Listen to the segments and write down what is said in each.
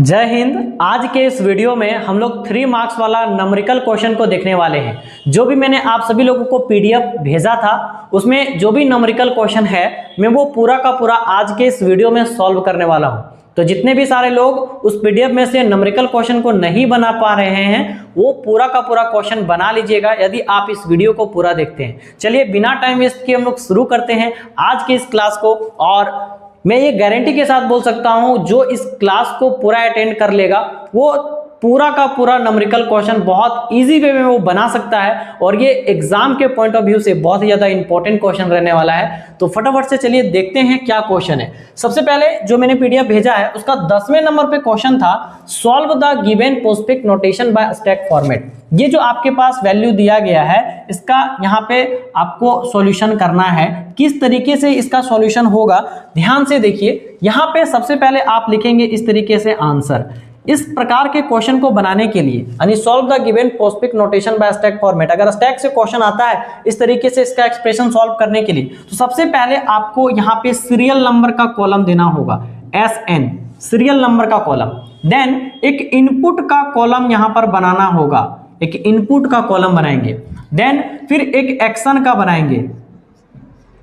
जय हिंद। आज के इस वीडियो में हम लोग 3 मार्क्स वाला नंबरिकल क्वेश्चन को देखने वाले हैं। जो भी मैंने आप सभी लोगों को पीडीएफ भेजा था उसमें जो भी नंबरिकल क्वेश्चन है मैं वो पूरा का पूरा आज के इस वीडियो में सॉल्व करने वाला हूं। तो जितने भी सारे लोग उस पीडीएफ में से नंबरिकल क्वेश्चन को नहीं बना पा रहे हैं वो पूरा का पूरा क्वेश्चन बना लीजिएगा यदि आप इस वीडियो को पूरा देखते हैं। चलिए बिना टाइम वेस्ट किए हम लोग शुरू करते हैं आज के इस क्लास को। और मैं ये गारंटी के साथ बोल सकता हूं जो इस क्लास को पूरा अटेंड कर लेगा वो पूरा का पूरा नंबरिकल क्वेश्चन बहुत इजी वे में वो बना सकता है और ये एग्जाम के पॉइंट ऑफ व्यू से बहुत ही ज्यादा इंपॉर्टेंट क्वेश्चन रहने वाला है। तो फटाफट से चलिए देखते हैं क्या क्वेश्चन है। सबसे पहले जो मैंने पीडीएफ भेजा है उसका 10वें नंबर पे क्वेश्चन था, solve the given postfix notation by stack format. ये जो आपके पास वैल्यू दिया गया है इसका यहाँ पे आपको सॉल्यूशन करना है। किस तरीके से इसका सॉल्यूशन होगा ध्यान से देखिए। यहाँ पे सबसे पहले आप लिखेंगे इस तरीके से आंसर। इस प्रकार के क्वेश्चन को बनाने के लिए यानी solve the given postfix notation by stack format, अगर स्टैक से क्वेश्चन आता है इस तरीके से इसका एक्सप्रेशन सॉल्व करने के लिए तो सबसे पहले आपको यहाँ पे सीरियल नंबर का कॉलम देना होगा, SN सीरियल नंबर का कॉलम। देन एक इनपुट का कॉलम यहाँ पर बनाना होगा, एक इनपुट का कॉलम बनाएंगे। देन फिर एक एक्शन का बनाएंगे,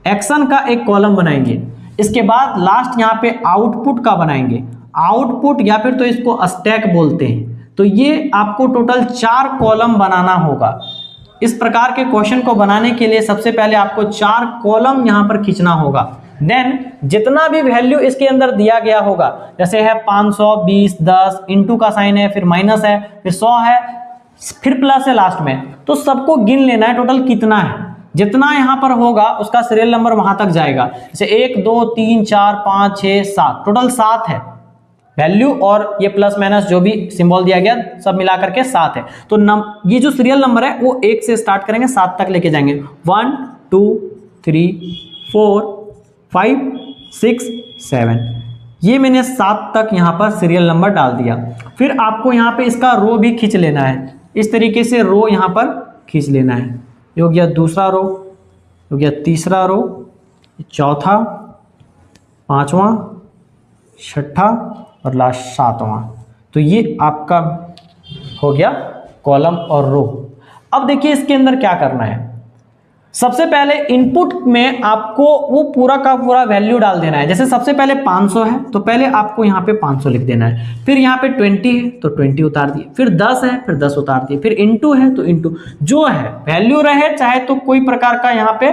एक्शन का एक कॉलम बनाएंगे। इसके बाद लास्ट यहाँ पे आउटपुट का बनाएंगे, आउटपुट या फिर तो इसको स्टैक बोलते हैं। तो ये आपको टोटल 4 कॉलम बनाना होगा। इस प्रकार के क्वेश्चन को बनाने के लिए सबसे पहले आपको 4 कॉलम यहाँ पर खींचना होगा। देन जितना भी वैल्यू इसके अंदर दिया गया होगा जैसे है 500, 20, 10, इंटू का साइन है, फिर माइनस है, फिर 100 है, फिर प्लस है लास्ट में, तो सबको गिन लेना है टोटल कितना है। जितना यहां पर होगा उसका सीरियल नंबर वहां तक जाएगा। जैसे 1 2 3 4 5 6 7 टोटल 7 है वैल्यू और ये प्लस माइनस जो भी सिंबल दिया गया सब मिलाकर के 7 है। तो ये जो सीरियल नंबर है वो 1 से स्टार्ट करेंगे 7 तक लेके जाएंगे। 1 2 3 4 5 6 7 ये मैंने 7 तक यहाँ पर सीरियल नंबर डाल दिया। फिर आपको यहाँ पे इसका रो भी खींच लेना है। इस तरीके से रो यहाँ पर खींच लेना है। ये हो गया दूसरा रो, हो गया तीसरा रो, चौथा, पांचवा, छठा और लास्ट 7वां। तो ये आपका हो गया कॉलम और रो। अब देखिए इसके अंदर क्या करना है। सबसे पहले इनपुट में आपको वो पूरा का पूरा वैल्यू डाल देना है। जैसे सबसे पहले 500 है तो पहले आपको यहाँ पे 500 लिख देना है। फिर यहाँ पे 20 है तो 20 उतार दिए, फिर 10 है फिर 10 उतार दिए, फिर इंटू है तो इंटू जो है वैल्यू रहे चाहे तो कोई प्रकार का यहाँ पे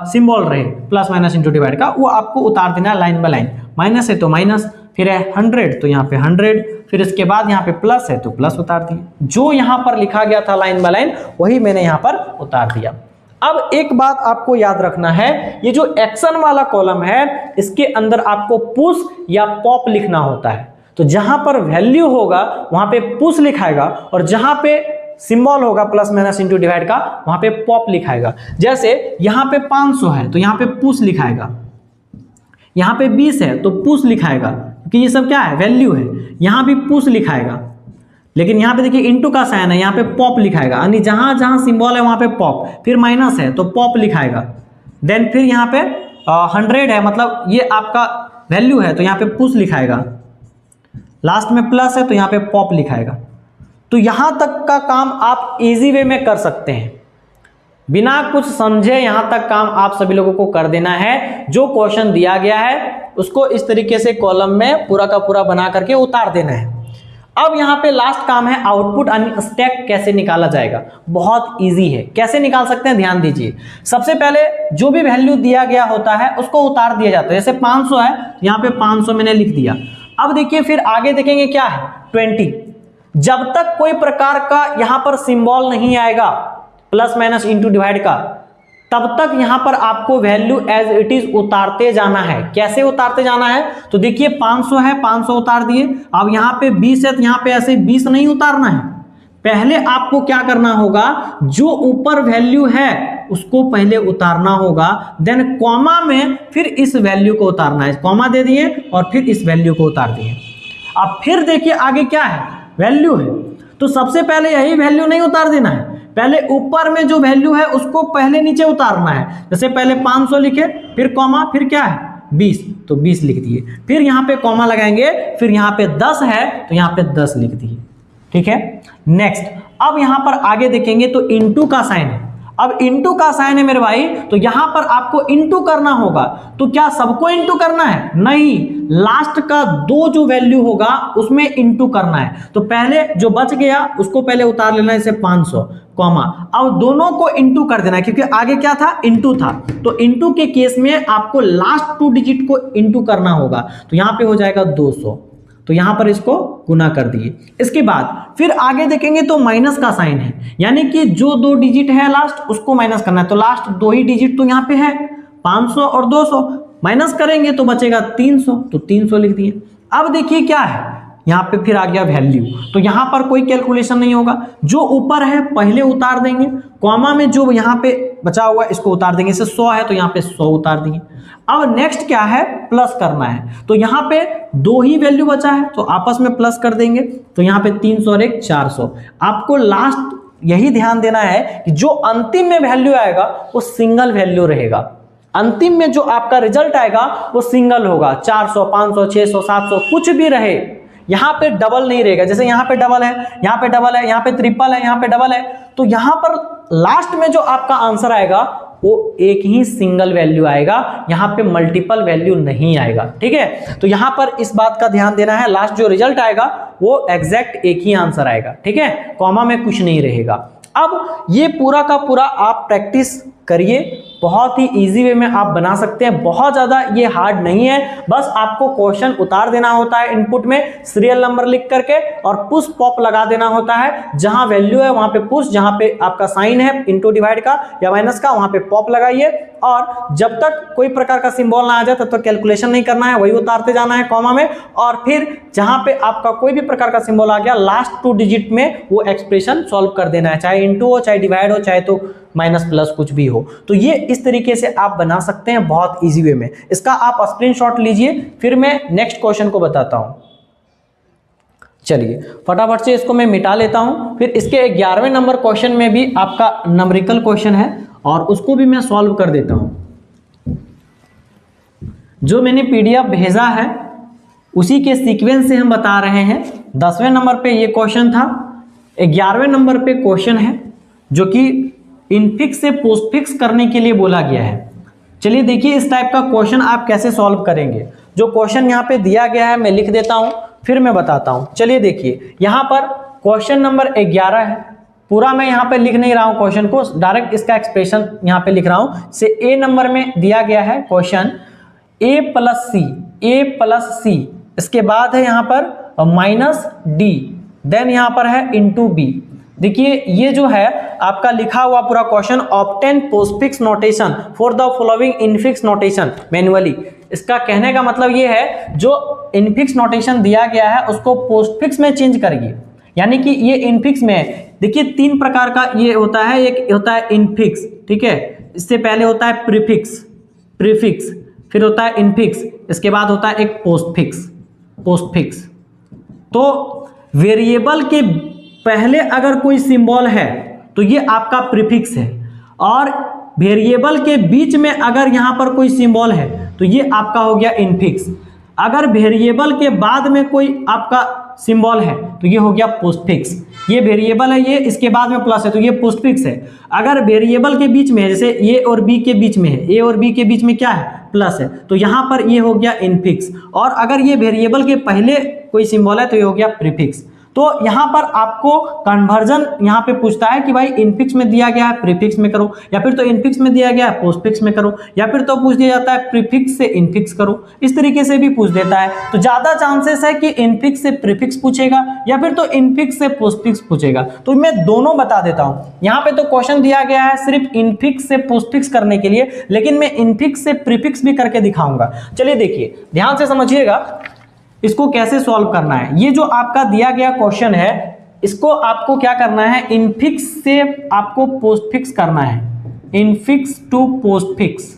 सिंबल रहे प्लस माइनस इंटू डिवाइड का वो आपको उतार देना है लाइन बाय लाइन। माइनस है तो माइनस, फिर है 100 तो यहाँ पे 100, फिर इसके बाद यहाँ पे प्लस है तो प्लस उतार दिए। जो यहाँ पर लिखा गया था लाइन बाय लाइन वही मैंने यहाँ पर उतार दिया। अब एक बात आपको याद रखना है, ये जो एक्शन वाला कॉलम है इसके अंदर आपको पुश या पॉप लिखना होता है। तो जहां पर वैल्यू होगा वहां पे पुश लिखाएगा और जहां पे सिंबल होगा प्लस माइनस इंटू डिवाइड का वहां पे पॉप लिखाएगा। जैसे यहां पे 500 है तो यहां पे पुश लिखाएगा, यहां पे 20 है तो पुश लिखाएगा क्योंकि ये सब क्या है वैल्यू है। यहां भी पुश लिखाएगा लेकिन यहाँ पे देखिए इंटू का साइन है, यहाँ पे पॉप लिखाएगा यानी जहां जहां सिंबल है वहां पे पॉप। फिर माइनस है तो पॉप लिखाएगा। देन फिर यहाँ पे 100 है मतलब ये आपका वैल्यू है तो यहाँ पे पुश लिखाएगा। लास्ट में प्लस है तो यहाँ पे पॉप लिखाएगा। तो यहां तक का काम आप इजी वे में कर सकते हैं, बिना कुछ समझे यहां तक काम आप सभी लोगों को कर देना है। जो क्वेश्चन दिया गया है उसको इस तरीके से कॉलम में पूरा का पूरा बना करके उतार देना है। अब यहाँ पे लास्ट काम है आउटपुट यानी स्टैक कैसे निकाला जाएगा। बहुत इजी है, कैसे निकाल सकते हैं ध्यान दीजिए। सबसे पहले जो भी वैल्यू दिया गया होता है उसको उतार दिया जाता है। जैसे 500 है यहाँ पे 500 मैंने लिख दिया। अब देखिए फिर आगे देखेंगे क्या है 20। जब तक कोई प्रकार का यहाँ पर सिंबल नहीं आएगा प्लस माइनस इंटू डिवाइड का तब तक यहां पर आपको वैल्यू एज इट इज उतारते जाना है। कैसे उतारते जाना है तो देखिए 500 है 500 उतार दिए। अब यहां पे 20 है तो यहां पे ऐसे 20 नहीं उतारना है। पहले आपको क्या करना होगा जो ऊपर वैल्यू है उसको पहले उतारना होगा। देन कॉमा में फिर इस वैल्यू को उतारना है। कॉमा दे दिए और फिर इस वैल्यू को उतार दिए। अब फिर देखिए आगे क्या है वैल्यू है तो सबसे पहले यही वैल्यू नहीं उतार देना है, पहले ऊपर में जो वैल्यू है उसको पहले नीचे उतारना है। जैसे पहले 500 लिखे फिर कॉमा फिर क्या है 20, तो 20 लिख दिए। फिर यहाँ पे कॉमा लगाएंगे, फिर यहाँ पे 10 है तो यहाँ पे 10 लिख दिए। ठीक है, नेक्स्ट अब यहाँ पर आगे देखेंगे तो इनटू का साइन है। अब इनटू का साइन है मेरे भाई, तो यहां पर आपको इनटू करना होगा। तो क्या सबको इनटू करना है? नहीं, लास्ट का 2 जो वैल्यू होगा उसमें इनटू करना है। तो पहले जो बच गया उसको पहले उतार लेना है, इसे 500 कॉमा, अब दोनों को इनटू कर देना है क्योंकि आगे क्या था? इनटू था। तो इनटू के केस में आपको लास्ट 2 डिजिट को इनटू करना होगा। तो यहां पे हो जाएगा 200, तो यहां पर इसको गुना कर दिए। इसके बाद फिर आगे देखेंगे तो माइनस का साइन है, यानी कि जो 2 डिजिट है लास्ट उसको माइनस करना है। तो लास्ट 2 ही डिजिट तो यहां पे है, 500 और 200, माइनस करेंगे तो बचेगा 300, तो 300 लिख दिए। अब देखिए क्या है, यहां पे फिर आ गया वैल्यू, तो यहां पर कोई कैलकुलेशन नहीं होगा, जो ऊपर है पहले उतार देंगे, कॉमा में जो यहां पे बचा हुआ है इसको उतार देंगे। इसे 100 है तो यहां पे 100 उतार दिए। अब नेक्स्ट क्या है? प्लस करना है। तो यहां पे 2 ही वैल्यू बचा है तो आपस में प्लस कर देंगे, तो यहां पे 300 और 1 400। आपको लास्ट यही ध्यान देना है कि जो अंतिम में वैल्यू आएगा वो सिंगल वैल्यू रहेगा। अंतिम में जो आपका रिजल्ट आएगा वो सिंगल होगा, 400 500 600 700 कुछ भी रहे, यहां पे डबल नहीं रहेगा। जैसे यहां पे डबल है, यहां पे डबल है, यहां पे ट्रिपल है, यहां पे डबल है, तो यहां पर लास्ट में जो आपका आंसर आएगा वो एक ही सिंगल वैल्यू आएगा, यहां पे मल्टीपल वैल्यू नहीं आएगा। ठीक है, तो यहां पर इस बात का ध्यान देना है, लास्ट जो रिजल्ट आएगा वो एग्जैक्ट एक ही आंसर आएगा। ठीक है, कॉमा में कुछ नहीं रहेगा। अब ये पूरा का पूरा आप प्रैक्टिस करिए, बहुत ही इजी वे में आप बना सकते हैं, बहुत ज़्यादा ये हार्ड नहीं है। बस आपको क्वेश्चन उतार देना होता है इनपुट में सीरियल नंबर लिख करके, और पुश पॉप लगा देना होता है। जहां वैल्यू है वहां पे पुश, जहां पे आपका साइन है इनटू डिवाइड का या माइनस का वहां पे पॉप लगाइए, और जब तक कोई प्रकार का सिंबल ना आ जाए तब तक कैलकुलेशन नहीं करना है, वही उतारते जाना है कॉमा में। और फिर जहां पे आपका कोई भी प्रकार का सिंबल आ गया लास्ट 2 डिजिट में वो एक्सप्रेशन सॉल्व कर देना है, चाहे इनटू हो, चाहे डिवाइड हो, चाहे तो माइनस प्लस कुछ भी हो। तो ये इस तरीके से आप बना सकते हैं बहुत इजी वे में। इसका आप स्क्रीनशॉट लीजिए, फिर मैं नेक्स्ट क्वेश्चन को बताता हूं। चलिए फटाफट से इसको मैं मिटा लेता हूं, फिर इसके 11वें नंबर क्वेश्चन में भी आपका न्यूमेरिकल क्वेश्चन है और उसको भी मैं सॉल्व कर देता हूं। जो मैंने पीडीएफ भेजा है उसी के सीक्वेंस से हम बता रहे हैं। 10वें नंबर पे ये क्वेश्चन था, 11वें नंबर पे क्वेश्चन है जो कि इनफिक्स से पोस्टफिक्स करने के लिए बोला गया है। चलिए देखिए इस टाइप का क्वेश्चन आप कैसे सॉल्व करेंगे। जो क्वेश्चन यहाँ पे दिया गया है मैं लिख देता हूँ, फिर मैं बताता हूँ। चलिए देखिए यहाँ पर क्वेश्चन नंबर 11 है, पूरा मैं यहाँ पे लिख नहीं रहा हूँ क्वेश्चन को, डायरेक्ट इसका एक्सप्रेशन यहाँ पे लिख रहा हूँ। से ए नंबर में दिया गया है क्वेश्चन a प्लस सी, इसके बाद है यहाँ पर माइनस डी, देन यहाँ पर है इंटू बी। देखिए ये जो है आपका लिखा हुआ पूरा question, obtain postfix notation for the following infix notation manually. इसका कहने का मतलब ये है जो इनफिक्स नोटेशन दिया गया है उसको पोस्टफिक्स में चेंज करिए, यानी कि ये इनफिक्स में देखिए 3 प्रकार का ये होता है। एक होता है इनफिक्स, ठीक है, इससे पहले होता है प्रीफिक्स, फिर होता है इनफिक्स, इसके बाद होता है एक पोस्टफिक्स। तो वेरिएबल के पहले अगर कोई सिंबल है तो ये आपका प्रीफिक्स है, और वेरिएबल के बीच में अगर यहां पर कोई सिंबल है तो ये आपका हो गया इनफिक्स। अगर वेरिएबल के बाद में कोई आपका सिंबल है तो ये हो गया पोस्टफिक्स। ये वेरिएबल है, ये इसके बाद में प्लस है तो ये पोस्टफिक्स है। अगर वेरिएबल के बीच में है, जैसे ए और बी के बीच में है, ए और बी के बीच में क्या है? प्लस है, तो यहां पर ये हो गया इनफिक्स। और अगर ये वेरिएबल के पहले कोई सिंबल है तो ये हो गया प्रीफिक्स। तो यहां पर आपको कन्वर्जन यहां पे पूछता है कि भाई इनफिक्स में दिया गया है प्रीफिक्स में करो, या फिर तो इनफिक्स में दिया गया है पोस्टफिक्स में करो, या फिर तो पूछ दिया जाता है प्रीफिक्स से इनफिक्स करो, इस तरीके से भी पूछ देता है। तो ज्यादा चांसेस है कि इनफिक्स से प्रीफिक्स पूछेगा या फिर तो इनफिक्स से पोस्टफिक्स पूछेगा। तो मैं दोनों बता देता हूं। यहां पे तो क्वेश्चन दिया गया है सिर्फ इनफिक्स से पोस्टफिक्स करने के लिए, लेकिन मैं इनफिक्स से प्रीफिक्स भी करके दिखाऊंगा। चलिए देखिए ध्यान से समझिएगा इसको कैसे सॉल्व करना है। ये जो आपका दिया गया क्वेश्चन है इसको आपको क्या करना है, इनफिक्स से आपको पोस्टफिक्स करना है, इनफिक्स टू पोस्टफिक्स,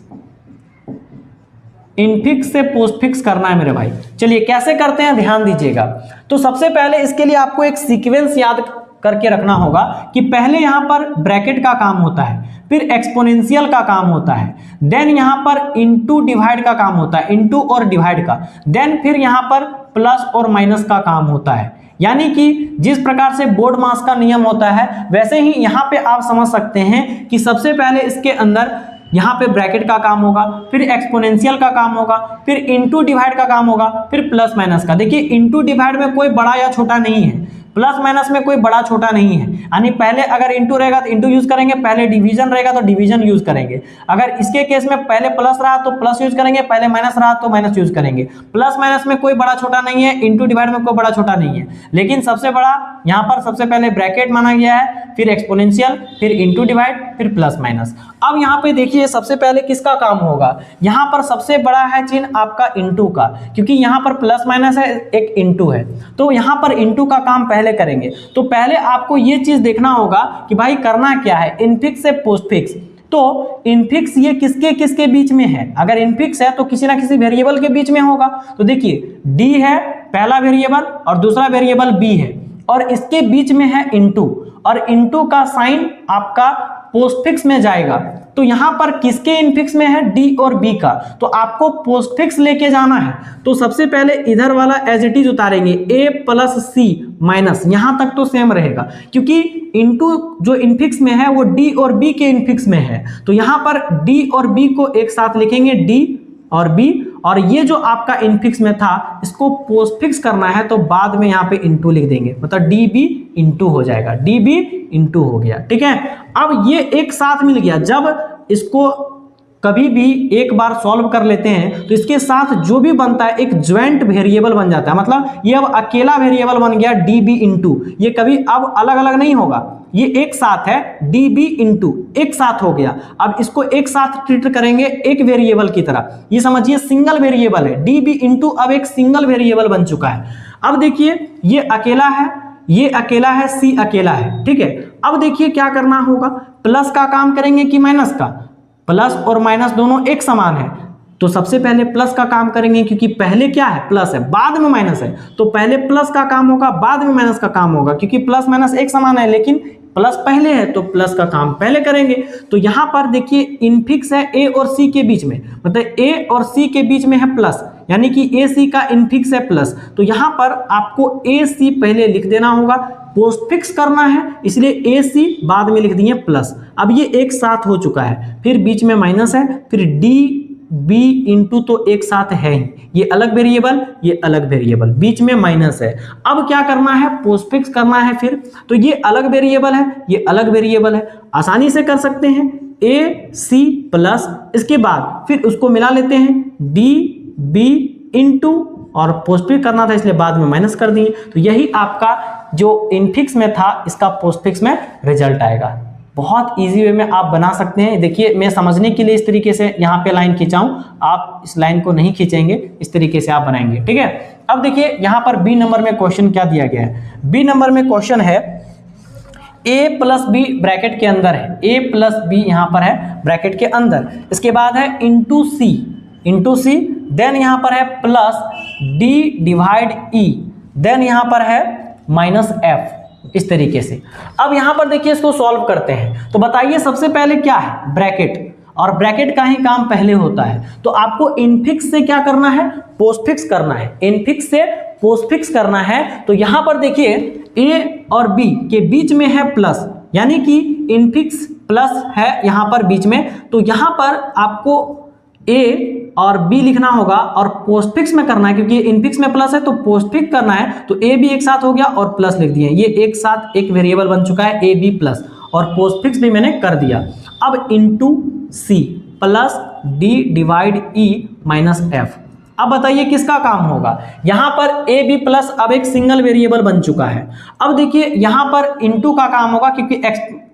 इनफिक्स से पोस्टफिक्स करना है मेरे भाई। चलिए कैसे करते हैं ध्यान दीजिएगा। तो सबसे पहले इसके लिए आपको एक सीक्वेंस याद करके रखना होगा कि पहले यहां पर ब्रैकेट का काम होता है, फिर एक्सपोनेंशियल का काम होता है, देन यहां पर इनटू डिवाइड का काम होता है, इनटू और डिवाइड का, देन फिर यहां पर प्लस और माइनस का काम होता है। यानी कि जिस प्रकार से बोर्ड मास का नियम होता है वैसे ही यहां पे आप समझ सकते हैं कि सबसे पहले इसके अंदर यहां पे ब्रैकेट का काम होगा, फिर एक्सपोनेंशियल का काम होगा, फिर इनटू डिवाइड का काम होगा, फिर प्लस माइनस का। देखिए इनटू डिवाइड में कोई बड़ा या छोटा नहीं है, प्लस माइनस में कोई बड़ा छोटा नहीं है। यानी पहले अगर इनटू रहेगा तो इनटू यूज करेंगे, पहले डिवीजन रहेगा तो डिवीजन यूज करेंगे। अगर इसके केस में पहले प्लस रहा तो प्लस यूज करेंगे, पहले माइनस रहा तो माइनस यूज करेंगे। प्लस माइनस में कोई बड़ा छोटा नहीं है, इनटू डिवाइड में कोई बड़ा छोटा नहीं है, लेकिन सबसे बड़ा यहां पर सबसे पहले ब्रैकेट माना गया है, फिर एक्सपोनेंशियल, फिर इनटू डिवाइड, फिर प्लस माइनस। अब यहां पे देखिए सबसे पहले किसका काम होगा, यहां पर सबसे बड़ा है चिन्ह आपका इनटू का, क्योंकि यहां पर प्लस माइनस है, एक इनटू है, तो यहां पर इनटू का काम पहले करेंगे। तो पहले आपको ये चीज देखना होगा कि भाई करना क्या है, इनफिक्स से पोस्टफिक्स। तो इनफिक्स ये किसके किसके बीच में है, अगर इनफिक्स है तो किसी ना किसी वेरिएबल के बीच में होगा। तो देखिए डी है पहला वेरिएबल और दूसरा वेरिएबल बी है, और इसके बीच में है इनटू, और इनटू का साइन आपका पोस्टफिक्स में जाएगा। तो यहां पर किसके इनफिक्स में है, डी और बी का, तो आपको पोस्टफिक्स लेके जाना है। तो सबसे पहले इधर वाला एज इट इज उतारेंगे, ए प्लस सी माइनस, यहां तक तो सेम रहेगा क्योंकि इनटू जो इनफिक्स में है वो डी और बी के इनफिक्स में है। तो यहां पर डी और बी को एक साथ लिखेंगे, डी और बी, और ये जो आपका इनफिक्स में था इसको पोस्टफिक्स करना है तो बाद में यहां पे इनटू लिख देंगे, मतलब डी बी इनटू हो जाएगा, डी बी इनटू हो गया। ठीक है, अब ये एक साथ मिल गया। जब इसको कभी भी एक बार सॉल्व कर लेते हैं तो इसके साथ जो भी बनता है एक ज्वाइंट वेरिएबल बन जाता है, मतलब ये अब अकेला वेरिएबल बन गया डी बी इंटू, ये कभी अब अलग अलग नहीं होगा, ये एक साथ है, डी बी इंटू एक साथ हो गया। अब इसको एक साथ ट्रीट करेंगे एक वेरिएबल की तरह, ये समझिए सिंगल वेरिएबल है, डी बी इंटू अब एक सिंगल वेरिएबल बन चुका है। अब देखिए ये अकेला है, ये अकेला है, सी अकेला है। ठीक है, अब देखिए क्या करना होगा, प्लस का काम करेंगे कि माइनस का, प्लस और माइनस दोनों एक समान है तो सबसे पहले प्लस का काम करेंगे, क्योंकि पहले क्या है, प्लस है, बाद में माइनस है, तो पहले प्लस का काम होगा, बाद में माइनस का काम होगा, क्योंकि प्लस माइनस एक समान है लेकिन प्लस पहले है तो प्लस का काम पहले करेंगे। तो यहां पर देखिए इनफिक्स है ए और सी के बीच में, मतलब ए और सी के बीच में है प्लस, यानी कि ए सी का इनफिक्स है प्लस, तो यहां पर आपको ए सी पहले लिख देना होगा, पोस्टफिक्स करना है इसलिए ए सी बाद में लिख दिए प्लस। अब ये एक साथ हो चुका है, फिर बीच में माइनस है, फिर डी बी इंटू तो एक साथ है ही, ये अलग वेरिएबल, ये अलग वेरिएबल, बीच में माइनस है। अब क्या करना है, पोस्टफिक्स करना है फिर, तो ये अलग वेरिएबल है, ये अलग वेरिएबल है, आसानी से कर सकते हैं, ए सी प्लस, इसके बाद फिर उसको मिला लेते हैं, डी बी इंटू, और पोस्टफिक्स करना था इसलिए बाद में माइनस कर दिए। तो यही आपका जो इनफिक्स में था इसका पोस्टफिक्स में रिजल्ट आएगा। बहुत इजी वे में आप बना सकते हैं। देखिए मैं समझने के लिए इस तरीके से यहाँ पे लाइन खींचाऊं, आप इस लाइन को नहीं खींचेंगे, इस तरीके से आप बनाएंगे। ठीक है, अब देखिए यहाँ पर बी नंबर में क्वेश्चन क्या दिया गया है, बी नंबर में क्वेश्चन है a प्लस बी ब्रैकेट के अंदर है, a प्लस बी यहाँ पर है ब्रैकेट के अंदर, इसके बाद है इंटू सी, देन यहाँ पर है प्लस डी डिवाइड ई, देन यहाँ पर है माइनस एफ, इस तरीके से। अब यहां पर देखिए इसको सॉल्व करते हैं, तो बताइए सबसे पहले क्या है, ब्रैकेट, और ब्रैकेट का ही काम पहले होता है, तो आपको इनफिक्स से क्या करना है, पोस्टफिक्स करना है, इनफिक्स से पोस्टफिक्स करना है। तो यहां पर देखिए ए और बी के बीच में है प्लस, यानी कि इनफिक्स प्लस है यहां पर बीच में, तो यहां पर आपको ए और बी लिखना होगा और पोस्टफिक्स में करना है, क्योंकि इनफिक्स में प्लस है तो पोस्टफिक्स करना है, तो ए बी एक साथ हो गया और प्लस लिख दिए, ये एक साथ एक वेरिएबल बन चुका है ए बी प्लस, और पोस्टफिक्स भी मैंने कर दिया। अब into C plus D divide E minus F. अब बताइए किसका काम होगा, यहां पर ए बी प्लस अब एक सिंगल वेरिएबल बन चुका है। अब देखिए यहां पर इनटू का काम होगा, क्योंकि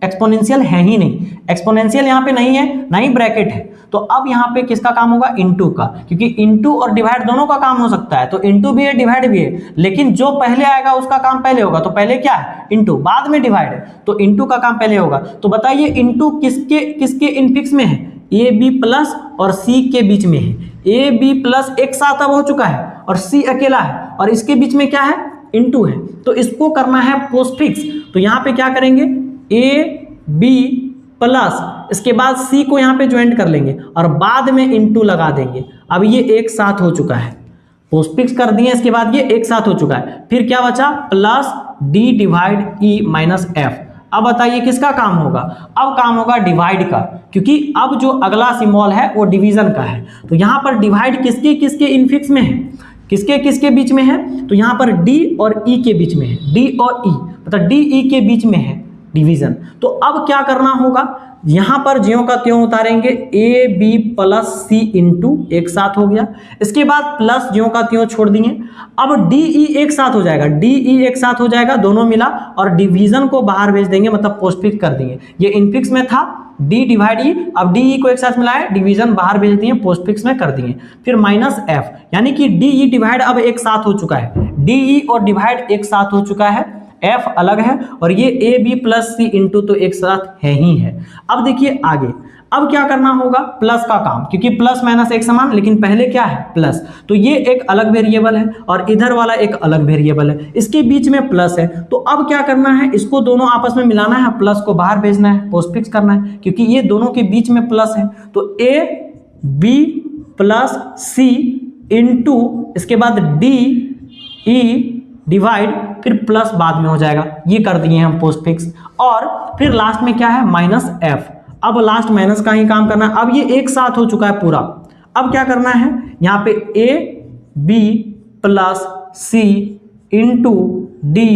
एक्सपोनेंशियल है ही नहीं, एक्सपोनेंशियल यहां पे नहीं है, ना ही ब्रैकेट है, तो अब यहां पे किसका काम होगा, इनटू का, क्योंकि इनटू और डिवाइड दोनों का काम हो सकता है, तो इनटू भी है डिवाइड भी है, लेकिन जो पहले आएगा उसका काम पहले होगा, तो पहले क्या है इनटू, बाद में डिवाइड, तो इनटू का काम पहले होगा। तो बताइए इनटू किसके किसके इनफिक्स में है, ए बी प्लस और सी के बीच में है, ए बी प्लस एक साथ अब हो चुका है और सी अकेला है, और इसके बीच में क्या है इनटू है, तो इसको करना है पोस्टफिक्स। तो यहाँ पे क्या करेंगे, ए बी प्लस, इसके बाद सी को यहाँ पे ज्वाइंट कर लेंगे और बाद में इनटू लगा देंगे। अब ये एक साथ हो चुका है, पोस्टफिक्स कर दिए, इसके बाद ये एक साथ हो चुका है। फिर क्या बचा, plus D divide E minus F. अब बताइए किसका काम होगा, अब काम होगा डिवाइड का, क्योंकि अब जो अगला सिंबल है वो डिवीजन का है। तो यहाँ पर डिवाइड किसके किसके इनफिक्स में है, किसके किसके बीच में है, तो यहाँ पर डी और ई के बीच में है, डी और ई मतलब डी ई के बीच में है डिवीजन। तो अब क्या करना होगा, यहां पर ज्यों का त्यों उतारेंगे, A B plus C into एक साथ हो गया, इसके बाद प्लस ज्यों का त्यों छोड़ दिए। अब डी ई एक साथ हो जाएगा, डी ई एक साथ हो जाएगा, दोनों मिला, और डिवीजन को बाहर भेज देंगे, मतलब पोस्टफिक्स कर देंगे। ये इनफिक्स में था डी डिवाइड ई, अब डी ई को एक साथ मिलाए, डिवीजन बाहर भेज दिए, पोस्टफिक्स में कर दिए। फिर माइनस एफ, यानी कि डी ई डिवाइड अब एक साथ हो चुका है, डी ई और डिवाइड एक साथ हो चुका है, एफ अलग है, और ये A B plus C into तो एक साथ है ही है। अब देखिए आगे, अब क्या करना होगा, प्लस का काम, क्योंकि प्लस माइनस एक समान, लेकिन पहले क्या है प्लस, तो ये एक अलग वेरिएबल है और इधर वाला एक अलग वेरिएबल है, इसके बीच में प्लस है। तो अब क्या करना है, इसको दोनों आपस में मिलाना है, प्लस को बाहर भेजना है, पोस्टफिक्स करना है, क्योंकि ये दोनों के बीच में प्लस है। तो A B plus C into इसके बाद डी ई डिवाइड, फिर प्लस बाद में हो जाएगा, ये कर दिए हम पोस्टफिक्स। और फिर लास्ट में क्या है, माइनस एफ। अब लास्ट माइनस का ही काम करना है, अब ये एक साथ हो चुका है पूरा। अब क्या करना है, यहाँ पे A B plus C into D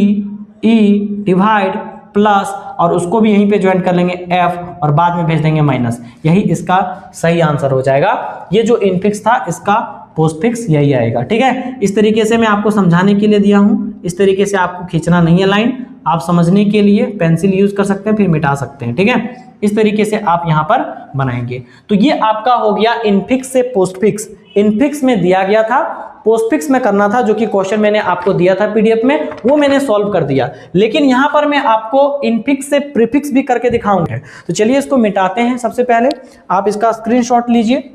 E divide plus, और उसको भी यहीं पे ज्वाइन कर लेंगे एफ, और बाद में भेज देंगे माइनस। यही इसका सही आंसर हो जाएगा। ये जो इनफिक्स था इसका पोस्टफिक्स यही आएगा। ठीक है, इस तरीके से मैं आपको समझाने के लिए दिया हूं, इस तरीके से आपको खींचना नहीं है लाइन, आप समझने के लिए पेंसिल यूज कर सकते हैं, फिर मिटा सकते हैं। ठीक है, इस तरीके से आप यहां पर बनाएंगे। तो ये आपका हो गया इनफिक्स से पोस्टफिक्स। इनफिक्स में दिया गया था, पोस्टफिक्स में करना था, जो कि क्वेश्चन मैंने आपको दिया था पीडीएफ में, वो मैंने सॉल्व कर दिया। लेकिन यहां पर मैं आपको इनफिक्स से प्रीफिक्स भी करके दिखाऊंगा। तो चलिए इसको मिटाते हैं। सबसे पहले आप इसका स्क्रीनशॉट लीजिए।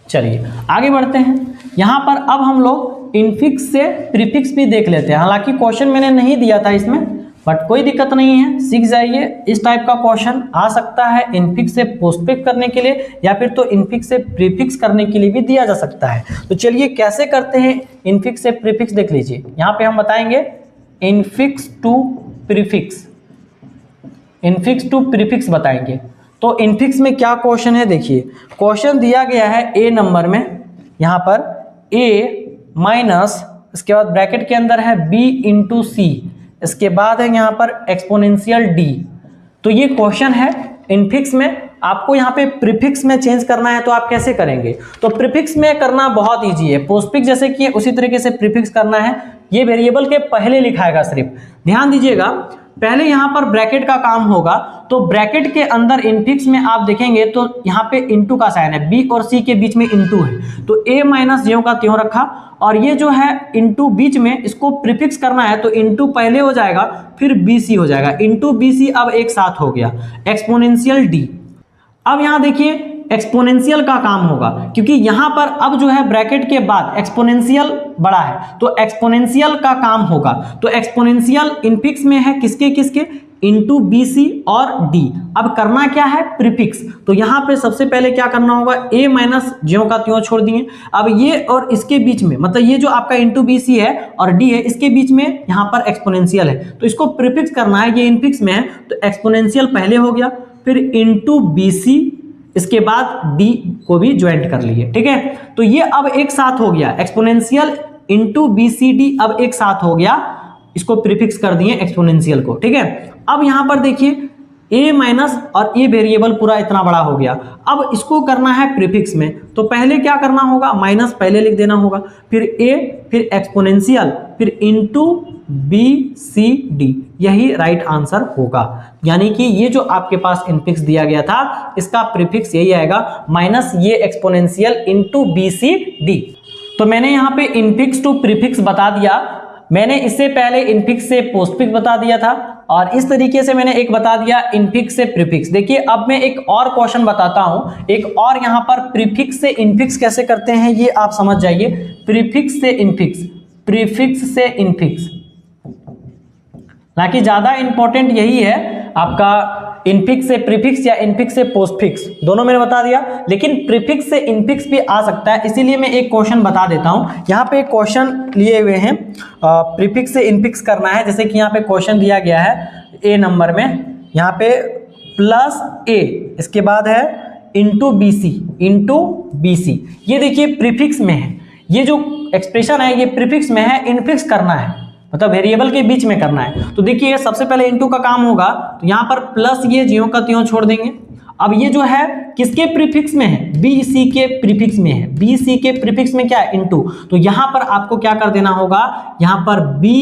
चलिए आगे बढ़ते हैं। यहां पर अब हम लोग इनफिक्स से प्रीफिक्स भी देख लेते हैं। हालांकि क्वेश्चन मैंने नहीं दिया था इसमें, बट कोई दिक्कत नहीं है, सीख जाइए। इस टाइप का क्वेश्चन आ सकता है इनफिक्स से पोस्टफिक्स करने के लिए, या फिर तो इनफिक्स से प्रीफिक्स करने के लिए भी दिया जा सकता है। तो चलिए कैसे करते हैं इनफिक्स से प्रीफिक्स देख लीजिए। यहाँ पे हम बताएंगे infix to prefix, infix to prefix बताएंगे। तो इनफिक्स में क्या क्वेश्चन है, देखिए क्वेश्चन दिया गया है ए नंबर में, यहाँ पर ए माइनस, इसके बाद ब्रैकेट के अंदर है बी इंटू सी, इसके बाद है यहाँ पर एक्सपोनेंशियल डी। तो ये क्वेश्चन है इनफिक्स में। आपको यहाँ पे प्रीफिक्स में चेंज करना है, तो आप कैसे करेंगे, तो प्रीफिक्स में करना बहुत इजी है। पोस्टफिक्स जैसे कि उसी तरीके से प्रीफिक्स करना है, ये वेरिएबल के पहले लिखाएगा सिर्फ, ध्यान दीजिएगा। पहले यहाँ पर ब्रैकेट का काम होगा, तो ब्रैकेट के अंदर इनफिक्स में आप देखेंगे तो यहाँ पे इंटू का साइन है, बी और सी के बीच में इंटू है, तो ए माइनस ज्यों का त्यों रखा, और ये जो है इंटू बीच में, इसको प्रीफिक्स करना है तो इंटू पहले हो जाएगा, फिर बी सी हो जाएगा, इंटू बी सी अब एक साथ हो गया, एक्सपोनेंशियल डी। अब यहाँ देखिए एक्सपोनेंशियल का काम होगा, क्योंकि यहां पर अब जो है ब्रैकेट के बाद एक्सपोनेंशियल बड़ा है, तो एक्सपोनेंशियल का काम होगा। तो एक्सपोनेंशियल इनफिक्स में है किसके किसके, इंटू बी सी और डी। अब करना क्या है, प्रीफिक्स। तो यहां पे सबसे पहले क्या करना होगा, ए माइनस ज्यों का त्यों छोड़ दिए। अब ये और इसके बीच में, मतलब ये जो आपका इंटू बी सी है और डी है, इसके बीच में यहां पर एक्सपोनेंशियल है, तो इसको प्रीफिक्स करना है। ये इनफिक्स में है तो एक्सपोनेंशियल पहले हो गया, फिर इंटू बी सी, इसके बाद डी को भी ज्वाइंट कर लिए। ठीक है, तो ये अब एक साथ हो गया, exponential into B C D अब एक साथ हो गया, इसको प्रीफिक्स कर दिए एक्सपोनेंशियल को। ठीक है, अब यहां पर देखिए ए माइनस और ए वेरिएबल पूरा इतना बड़ा हो गया। अब इसको करना है प्रीफिक्स में, तो पहले क्या करना होगा, माइनस पहले लिख देना होगा, फिर ए, फिर एक्सपोनेंशियल, फिर इंटू बी सी डी, यही राइट आंसर होगा। यानी कि ये जो आपके पास इनफिक्स दिया गया था, इसका प्रीफिक्स यही आएगा, माइनस ये exponential into B C D. तो मैंने यहाँ पे इनफिक्स टू प्रीफिक्स बता दिया। मैंने इससे पहले इनफिक्स से पोस्टफिक्स बता दिया था, और इस तरीके से मैंने एक बता दिया इनफिक्स से प्रीफिक्स। देखिए अब मैं एक और क्वेश्चन बताता हूं, एक और यहां पर प्रीफिक्स से इनफिक्स कैसे करते हैं ये आप समझ जाइए। प्रीफिक्स से इनफिक्स, प्रीफिक्स से इनफिक्स, हालांकि ज्यादा इंपॉर्टेंट यही है आपका इनफिक्स से प्रीफिक्स या इनफिक्स से पोस्टफिक्स, दोनों मैंने बता दिया, लेकिन प्रीफिक्स से इनफिक्स भी आ सकता है, इसीलिए मैं एक क्वेश्चन बता देता हूं। यहाँ पे एक क्वेश्चन लिए हुए हैं, प्रीफिक्स से इनफिक्स करना है। जैसे कि यहाँ पे क्वेश्चन दिया गया है ए नंबर में, यहाँ पे प्लस ए, इसके बाद है इंटू बी सी, ये देखिए प्रीफिक्स में है, ये जो एक्सप्रेशन है ये प्रीफिक्स में है, इनफिक्स करना है, मतलब वेरिएबल के बीच में करना है। तो देखिए सबसे पहले इनटू का काम होगा, तो यहाँ पर प्लस ये ज्यों का त्यों छोड़ देंगे। अब ये जो है किसके प्रीफिक्स में है, बी सी के प्रीफिक्स में है, बी सी के प्रीफिक्स में क्या है, इनटू, तो यहाँ पर आपको क्या कर देना होगा, यहाँ पर बी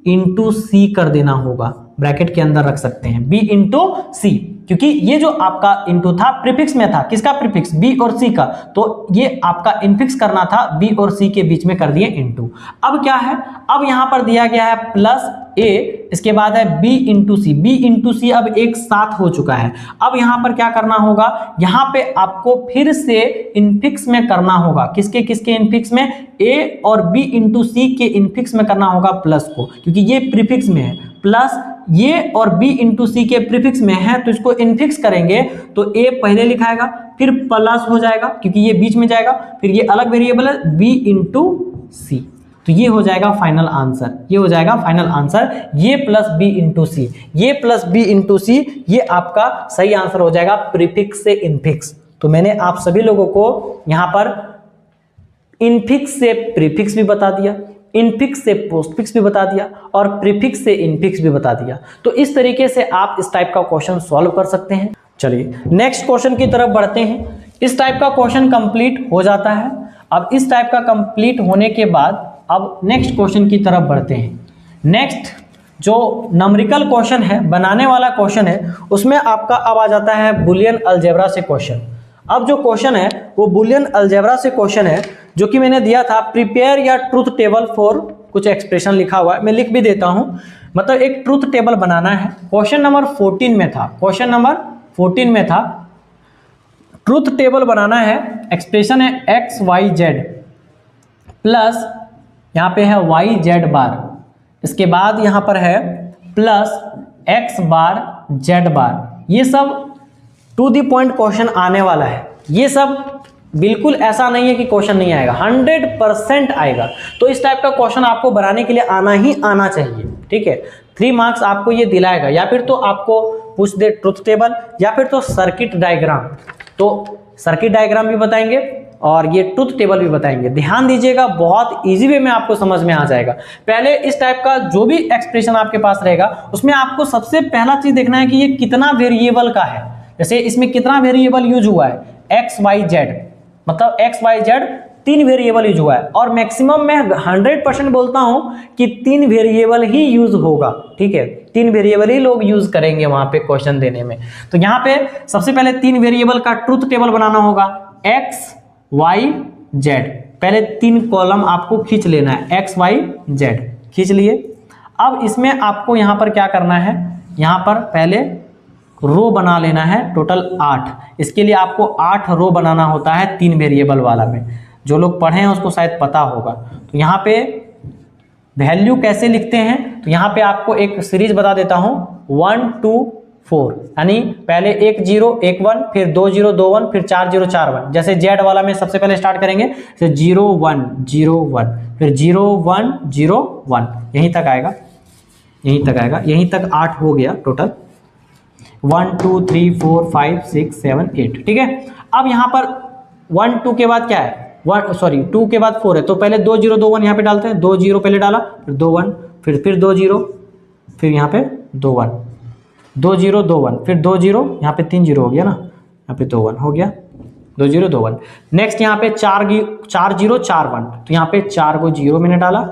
इंटू सी कर देना होगा, ब्रैकेट के अंदर रख सकते हैं बी इंटू सी, क्योंकि ये जो आपका इंटू था प्रीफिक्स में था, किसका प्रीफिक्स, बी और सी का, तो ये आपका इनफिक्स करना था, बी और सी के बीच में कर दिए इनटू। अब क्या है, अब यहां पर दिया गया है प्लस ए, इसके बाद है बी इंटू सी, बी इंटू सी अब एक साथ हो चुका है। अब यहां पर क्या करना होगा, यहां पे आपको फिर से इनफिक्स में करना होगा, किसके किसके इनफिक्स में, ए और बी इंटू सी के इनफिक्स में करना होगा प्लस को, क्योंकि ये प्रीफिक्स में है, प्लस ये और बी इंटू सी के प्रीफिक्स में है, तो इसको इनफिक्स करेंगे तो ए पहले लिखाएगा, फिर प्लस हो जाएगा क्योंकि ये बीच में जाएगा, फिर ये अलग वेरिएबल है बी इंटू सी, तो ये हो जाएगा फाइनल आंसर, ये हो जाएगा फाइनल आंसर, ये प्लस बी इंटू सी, ये प्लस बी इंटू सी, ये आपका सही आंसर हो जाएगा प्रीफिक्स से इनफिक्स। तो मैंने आप सभी लोगों को यहां पर इनफिक्स से प्रीफिक्स भी बता दिया, इनफिक्स से पोस्टफिक्स भी बता दिया, और प्रीफिक्स से इनफिक्स भी बता दिया। तो इस तरीके से आप इस टाइप का क्वेश्चन सॉल्व कर सकते हैं। चलिए नेक्स्ट क्वेश्चन की तरफ बढ़ते हैं। इस टाइप का क्वेश्चन कंप्लीट हो जाता है। अब इस टाइप का कंप्लीट होने के बाद अब नेक्स्ट क्वेश्चन की तरफ बढ़ते हैं। नेक्स्ट जो नंबरिकल क्वेश्चन है, बनाने वाला क्वेश्चन है, उसमें आपका अब आ जाता है बुलियन अलजेब्रा से क्वेश्चन। अब जो क्वेश्चन है वो बुलियन अलजेब्रा से क्वेश्चन है, जो कि मैंने दिया था प्रिपेयर या ट्रूथ टेबल फॉर, कुछ एक्सप्रेशन लिखा हुआ है, मैं लिख भी देता हूं, मतलब एक ट्रूथ टेबल बनाना है। क्वेश्चन नंबर 14 में था, क्वेश्चन नंबर 14 में था, ट्रूथ टेबल बनाना है, एक्सप्रेशन है एक्स वाई जेड प्लस यहाँ पे है वाई जेड बार, इसके बाद यहाँ पर है plus x bar z bar. ये सब टू दी पॉइंट क्वेश्चन आने वाला है, ये सब बिल्कुल ऐसा नहीं है कि क्वेश्चन नहीं आएगा, 100% आएगा। तो इस टाइप का क्वेश्चन आपको बनाने के लिए आना ही आना चाहिए, ठीक है। 3 मार्क्स आपको ये दिलाएगा, या फिर तो आपको पूछ दे ट्रुथ टेबल, या फिर तो सर्किट डायग्राम, तो सर्किट डायग्राम भी बताएंगे और ये ट्रुथ टेबल भी बताएंगे। ध्यान दीजिएगा, बहुत इजी वे में आपको समझ में आ जाएगा। पहले इस टाइप का जो भी एक्सप्रेशन आपके पास रहेगा, उसमें आपको सबसे पहला चीज देखना है कि ये कितना वेरिएबल का है। जैसे इसमें कितना वेरिएबल यूज हुआ है, एक्स वाई जेड, मतलब X Y Z 3 variable use हुआ है, और मैक्सिमम मैं 100% बोलता हूं कि 3 वेरिएबल ही यूज होगा, ठीक है, 3 वेरिएबल ही लोग यूज करेंगे वहां पे क्वेश्चन देने में। तो यहाँ पे सबसे पहले 3 वेरिएबल का ट्रूथ टेबल बनाना होगा, एक्स वाई जेड, पहले 3 कॉलम आपको खींच लेना है, एक्स वाई जेड खींच लिए। अब इसमें आपको यहाँ पर क्या करना है, यहाँ पर पहले रो बना लेना है, टोटल 8, इसके लिए आपको 8 रो बनाना होता है 3 वेरिएबल वाला में, जो लोग पढ़े हैं उसको शायद पता होगा। तो यहाँ पे वैल्यू कैसे लिखते हैं, तो यहाँ पे आपको एक सीरीज बता देता हूँ, 1 2 4, यानी पहले 1 0 1 1, फिर 2 0 2 1, फिर 4 0 4 1। जैसे जेड वाला में सबसे पहले स्टार्ट करेंगे, जैसे 0 1 0 1, फिर 0 1 0 1, यहीं तक आएगा, यहीं तक आएगा, यहीं तक 8 हो गया टोटल, 1 2 3 4 5 6 7 8, ठीक है। अब यहाँ पर 1 2 के बाद क्या है, 2 के बाद 4 है, तो पहले 2 0 2 1 यहाँ पे डालते हैं, 2 0 पहले डाला, फिर 2 1, फिर 2 0, फिर यहाँ पे 2 1, 2 0 2 1, फिर 2 0, यहाँ पे 3 0 हो गया ना, यहाँ पे 2 1 हो गया, 2 0 2 1। नेक्स्ट यहाँ पे 4 0 4 1, तो यहाँ पे 4 को 0 मैंने डाला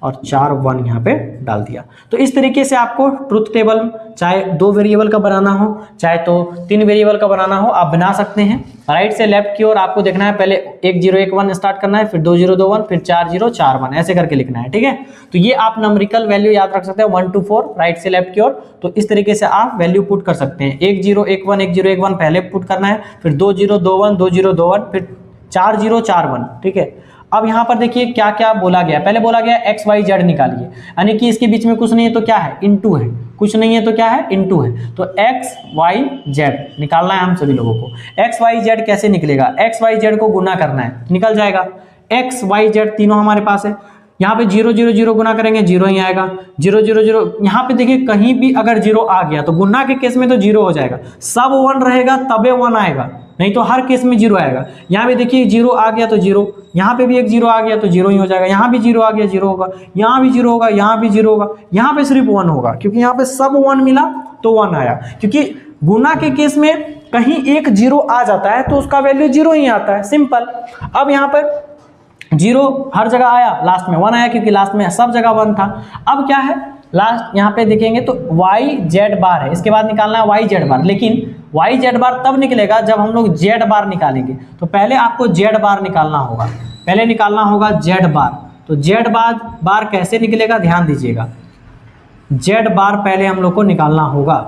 और 4 1 यहाँ पे डाल दिया। तो इस तरीके से आपको ट्रुथ टेबल चाहे 2 वेरिएबल का बनाना हो, चाहे तो 3 वेरिएबल का बनाना हो, आप बना सकते हैं। राइट से लेफ्ट की ओर आपको देखना है, पहले 1 0 1 1 स्टार्ट करना है, फिर 2 0 2 1, फिर 4 0 4 1, ऐसे करके लिखना है, ठीक है। तो ये आप नंबरिकल वैल्यू याद रख सकते हैं, 1 2 4 राइट से लेफ्ट की ओर। तो इस तरीके से आप वैल्यू पुट कर सकते हैं, 1 0 1 1 1 0 1 1 पहले पुट करना है, फिर 2 0 2 1 2 0 2 1, फिर 4 0 4 1, ठीक है। अब यहाँ पर देखिए क्या क्या बोला गया, पहले बोला गया एक्स वाई जेड निकालिए, यानी कि इसके बीच में कुछ नहीं है तो क्या है, इनटू है, कुछ नहीं है तो क्या है, इनटू है। तो एक्स वाई जेड निकालना है हम सभी लोगों को। एक्स वाई जेड कैसे निकलेगा, एक्स वाई जेड को गुना करना है, निकल जाएगा। एक्स वाई जेड तीनों हमारे पास है, यहाँ पे 0 0 0 गुना करेंगे 0 ही आएगा, 0 0 0। यहाँ पे देखिए कहीं भी अगर 0 आ गया तो गुना के केस में तो 0 हो जाएगा, सब 1 रहेगा तबे 1 आएगा, नहीं तो हर केस में 0 आएगा। यहाँ पे देखिए 0 आ गया तो 0, यहाँ पे भी एक 0 आ गया तो 0 ही हो जाएगा, यहाँ भी 0 आ गया 0 होगा, यहाँ भी 0 होगा, यहाँ भी 0 होगा, यहाँ पे सिर्फ 1 होगा, क्योंकि यहाँ पे सब 1 मिला तो 1 आया। क्योंकि गुना के केस में कहीं एक 0 आ जाता है तो उसका वैल्यू 0 ही आता है, सिंपल। अब यहाँ पर 0 हर जगह आया, लास्ट में 1 आया, क्योंकि लास्ट में सब जगह 1 था। अब क्या है, लास्ट यहाँ पे देखेंगे तो वाई जेड बार है, इसके बाद निकालना है वाई जेड बार, लेकिन वाई जेड बार तब निकलेगा जब हम लोग जेड बार निकालेंगे। तो पहले आपको जेड बार निकालना होगा, पहले निकालना होगा जेड बार। तो जेड बार कैसे निकलेगा ध्यान दीजिएगा, जेड बार पहले हम लोग को निकालना होगा।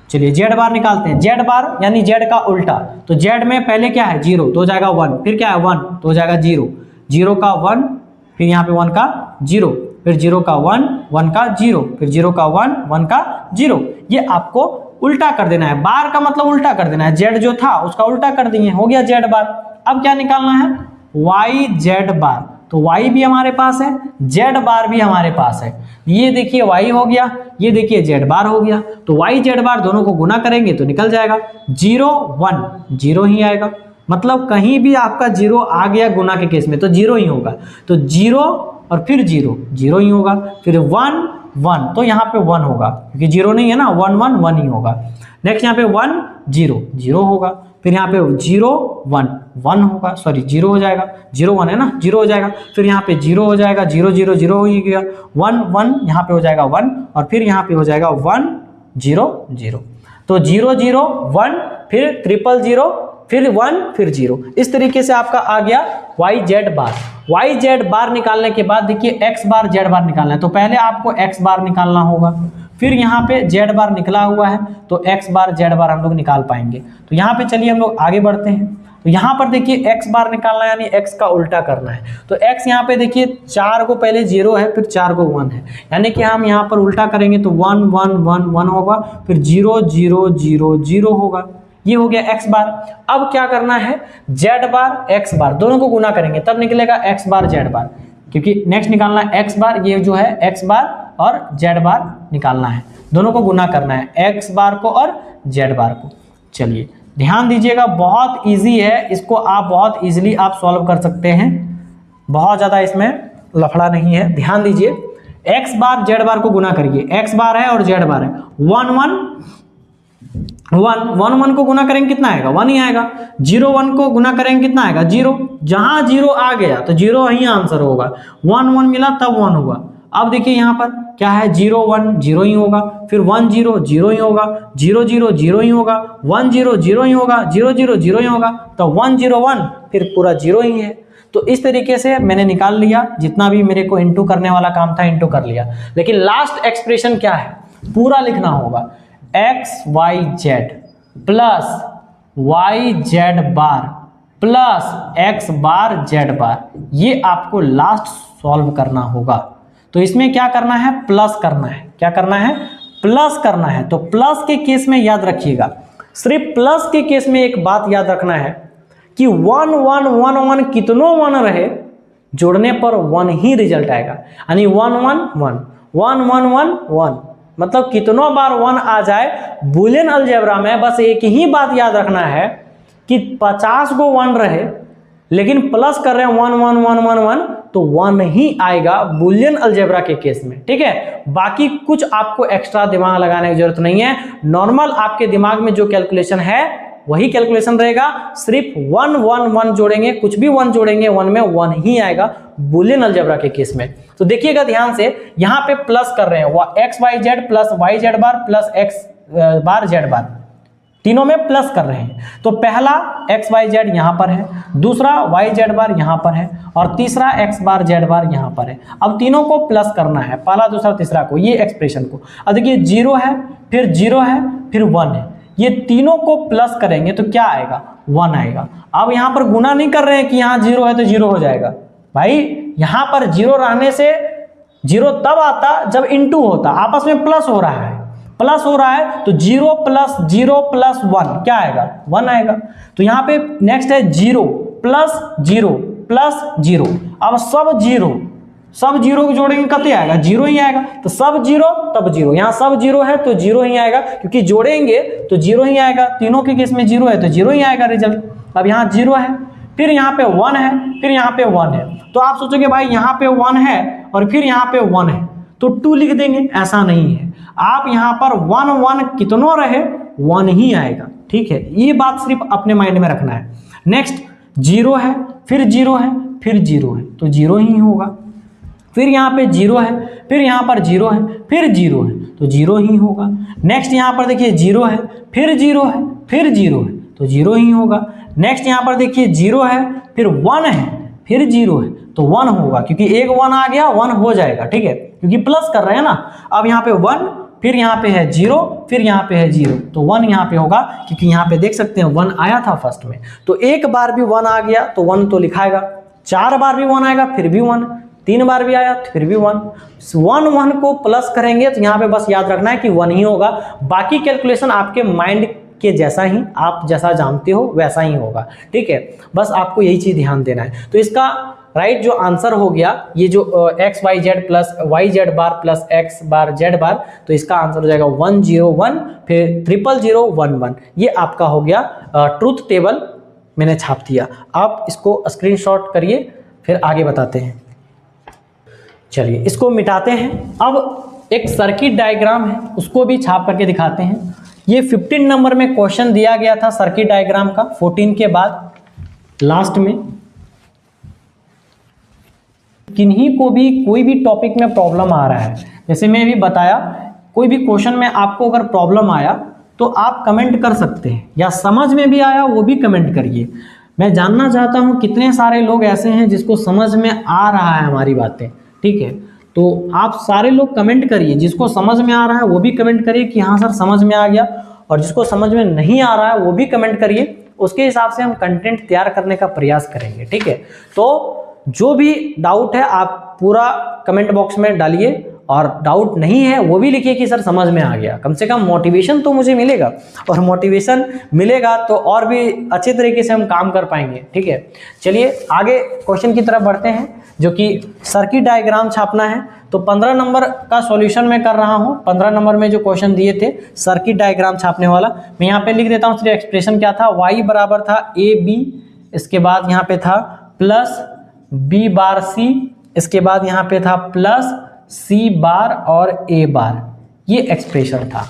चलिए जेड बार निकालते हैं, जेड बार यानी जेड का उल्टा। तो जेड में पहले क्या है 0 तो हो जाएगा 1, फिर क्या है 1 तो हो जाएगा 0, 0 का 1, फिर यहाँ पे 1 का 0, फिर 0 का 1, 1 का 0, फिर 0 का 1, 1 का 0। ये आपको उल्टा कर देना है, बार का मतलब उल्टा कर देना है, जेड जो था उसका उल्टा कर दिए, हो गया जेड बार। अब क्या निकालना है, वाई जेड बार। तो वाई भी हमारे पास है, जेड बार भी हमारे पास है। ये देखिए वाई हो गया, ये देखिए जेड बार हो गया। तो वाई जेड बार दोनों को गुना करेंगे तो निकल जाएगा 0 1, 0 ही आएगा, मतलब कहीं भी आपका 0 आ गया गुना के केस में तो 0 ही होगा। तो 0 और फिर 0, 0 ही होगा, फिर 1 1, तो यहाँ पे 1 होगा, क्योंकि 0 नहीं है ना, 1 1 1 ही होगा। नेक्स्ट यहाँ पे 1 0 0 होगा, फिर यहाँ पे 0 1 1 होगा, सॉरी 0 हो जाएगा, 0 1 है ना, 0 हो जाएगा, फिर यहाँ पे 0 हो जाएगा, 0 0 0 हो ही गया, 1 1 यहाँ पे हो जाएगा 1, और फिर यहाँ पे हो जाएगा 1 0 0। तो 0 0 1, फिर 0 0 फिर 1 फिर 0, इस तरीके से आपका आ गया वाई जेड बार। वाई जेड बार निकालने के बाद देखिए एक्स बार जेड बार निकालना है, तो पहले आपको एक्स बार निकालना होगा, फिर यहाँ पे जेड बार निकला हुआ है तो एक्स बार जेड बार हम लोग निकाल पाएंगे। तो यहाँ पे चलिए हम लोग आगे बढ़ते हैं। तो यहाँ पर देखिए एक्स बार निकालना है, यानी एक्स का उल्टा करना है। तो एक्स यहाँ पे देखिए 4 को पहले 0 है, फिर 4 को 1 है, यानी कि हम यहाँ पर उल्टा करेंगे तो 1 1 1 1 होगा, फिर 0 0 0 0 होगा। ये हो गया एक्स बार। अब क्या करना है, जेड बार एक्स बार दोनों को गुना करेंगे तब निकलेगा एक्स बार जेड बार, क्योंकि नेक्स्ट निकालना है एक्स बार, ये जो है एक्स बार और जेड बार निकालना है, दोनों को गुना करना है, एक्स बार को और जेड बार को। चलिए ध्यान दीजिएगा, बहुत इजी है, इसको आप बहुत इजीली आप सॉल्व कर सकते हैं, बहुत ज़्यादा इसमें लफड़ा नहीं है। ध्यान दीजिए, एक्स बार जेड बार को गुना करिए, एक्स बार है और जेड बार है, 1 1 1 1 1 को गुना करेंगे कितना आएगा, 1 ही आएगा। 0 1 को गुना करेंगे कितना आएगा, 0। जहां 0 आ गया तो 0 ही आंसर होगा, 1 1 मिला तब 1 हुआ। अब देखिए यहाँ पर क्या है, 0 1 0 ही होगा, फिर 1 0 0 ही होगा, 0 0 0 ही होगा, 1 0 0 ही होगा, 0 0 0 ही होगा, तो 1 0 1 फिर पूरा 0 ही है। तो इस तरीके से मैंने निकाल लिया, जितना भी मेरे को इंटू करने वाला काम था इंटू कर लिया। लेकिन लास्ट एक्सप्रेशन क्या है, पूरा लिखना होगा, x Y z plus y z bar plus x bar z bar, ये आपको लास्ट सॉल्व करना होगा। तो इसमें क्या करना है, प्लस करना है, क्या करना है, प्लस करना है। तो प्लस के केस में याद रखिएगा, सिर्फ प्लस के केस में एक बात याद रखना है कि 1 1 1 1 कितनों 1 रहे, जोड़ने पर 1 ही रिजल्ट आएगा, यानी 1 1 1 1 1 1 1, मतलब कितनों बार 1 आ जाए। बूलियन अलजेब्रा में बस एक ही बात याद रखना है कि 50 को 1 रहे, लेकिन प्लस कर रहे हैं 1 1 1 1 1, तो 1 ही आएगा बूलियन अलजेब्रा के केस में, ठीक है। बाकी कुछ आपको एक्स्ट्रा दिमाग लगाने की जरूरत नहीं है, नॉर्मल आपके दिमाग में जो कैलकुलेशन है वही कैलकुलेशन रहेगा, सिर्फ 1 1 1 जोड़ेंगे, कुछ भी 1 जोड़ेंगे 1 में 1 ही आएगा बूलियन अलजेब्रा के केस में। तो देखिएगा ध्यान से, यहाँ पे प्लस कर रहे हैं, वो x Y z plus y z bar plus x bar z bar, तीनों में प्लस कर रहे हैं। तो पहला एक्स वाई जेड यहाँ पर है, दूसरा वाई जेड बार यहाँ पर है, और तीसरा एक्स बार जेड बार यहाँ पर है। अब तीनों को प्लस करना है, पहला दूसरा तीसरा को, ये एक्सप्रेशन को। अब देखिए 0 है, फिर 0 है, फिर 1 है, ये तीनों को प्लस करेंगे तो क्या आएगा, 1 आएगा। अब यहाँ पर गुना नहीं कर रहे हैं कि यहाँ 0 है तो 0 हो जाएगा, भाई यहां पर 0 रहने से 0 तब आता जब इनटू होता, आपस में प्लस हो रहा है, प्लस हो रहा है तो 0 प्लस 0 प्लस 1 क्या आएगा, 1 आएगा। तो यहां पे नेक्स्ट है 0 प्लस 0 प्लस 0। अब सब जीरो को जोड़ेंगे कते आएगा, 0 ही आएगा। तो सब 0 तब 0, यहाँ सब 0 है तो 0 ही आएगा, क्योंकि जोड़ेंगे तो 0 ही आएगा। तीनों के केस में 0 है तो 0 ही आएगा रिजल्ट। अब यहाँ 0 है, फिर यहाँ पे 1 है, फिर यहाँ पे 1 है। तो आप सोचोगे भाई यहाँ पे 1 है और फिर यहाँ पे 1 है तो 2 लिख देंगे, ऐसा नहीं है। आप यहाँ पर 1 1 कितनों रहे 1 ही आएगा, ठीक है। ये बात सिर्फ अपने माइंड में रखना है। नेक्स्ट 0 है, फिर 0 है, फिर 0 है तो 0 ही होगा। फिर यहाँ पे 0 है, फिर यहाँ पर 0 है, फिर 0 है तो 0 ही होगा। नेक्स्ट यहाँ पर देखिए 0 है, फिर 0 है, फिर 0 है तो 0 ही होगा। नेक्स्ट यहाँ पर देखिए 0 है, फिर 1 है, फिर 0 है तो 1 होगा, क्योंकि एक 1 आ गया 1 हो जाएगा, ठीक है, क्योंकि प्लस कर रहे हैं ना। अब यहाँ पे 1, फिर यहाँ पे है 0, फिर यहाँ पे है 0 तो 1 यहाँ पे होगा, क्योंकि यहाँ पे देख सकते हैं 1 आया था फर्स्ट में। तो एक बार भी 1 आ गया तो 1 तो लिखाएगा, 4 बार भी 1 आएगा फिर भी 1, 3 बार भी आया फिर भी 1 1 को प्लस करेंगे तो यहाँ पे बस याद रखना है कि 1 ही होगा। बाकी कैलकुलेशन आपके माइंड के जैसा ही, आप जैसा जानते हो वैसा ही होगा, ठीक है। बस आपको यही चीज ध्यान देना है। तो इसका राइट जो आंसर हो गया ये जो x Y z plus y z bar plus x bar z bar, तो इसका आंसर हो जाएगा 101 फिर 0011। ये आपका हो गया ट्रूथ टेबल मैंने छाप दिया। आप इसको स्क्रीनशॉट करिए फिर आगे बताते हैं। चलिए इसको मिटाते हैं। अब एक सर्किट डायग्राम है उसको भी छाप करके दिखाते हैं। ये 15 नंबर में क्वेश्चन दिया गया था सर्किट डायग्राम का, 14 के बाद लास्ट में। किन्हीं को भी कोई भी टॉपिक में प्रॉब्लम आ रहा है, जैसे मैं भी बताया, कोई भी क्वेश्चन में आपको अगर प्रॉब्लम आया तो आप कमेंट कर सकते हैं, या समझ में भी आया वो भी कमेंट करिए। मैं जानना चाहता हूं कितने सारे लोग ऐसे हैं जिसको समझ में आ रहा है हमारी बातें, ठीक है। तो आप सारे लोग कमेंट करिए, जिसको समझ में आ रहा है वो भी कमेंट करिए कि हाँ सर समझ में आ गया, और जिसको समझ में नहीं आ रहा है वो भी कमेंट करिए। उसके हिसाब से हम कंटेंट तैयार करने का प्रयास करेंगे, ठीक है। तो जो भी डाउट है आप पूरा कमेंट बॉक्स में डालिए, और डाउट नहीं है वो भी लिखिए कि सर समझ में आ गया। कम से कम मोटिवेशन तो मुझे मिलेगा, और मोटिवेशन मिलेगा तो और भी अच्छे तरीके से हम काम कर पाएंगे, ठीक है। चलिए आगे क्वेश्चन की तरफ बढ़ते हैं, जो कि सर्किट डायग्राम छापना है। तो 15 नंबर का सॉल्यूशन मैं कर रहा हूं। 15 नंबर में जो क्वेश्चन दिए थे सर्किट डायग्राम छापने वाला, मैं यहाँ पे लिख देता हूँ। सिर्फ एक्सप्रेशन क्या था, y बराबर था ए बी, इसके बाद यहाँ पे था प्लस बी बार सी, इसके बाद यहाँ पे था प्लस सी बार और ए बार, ये एक्सप्रेशन था।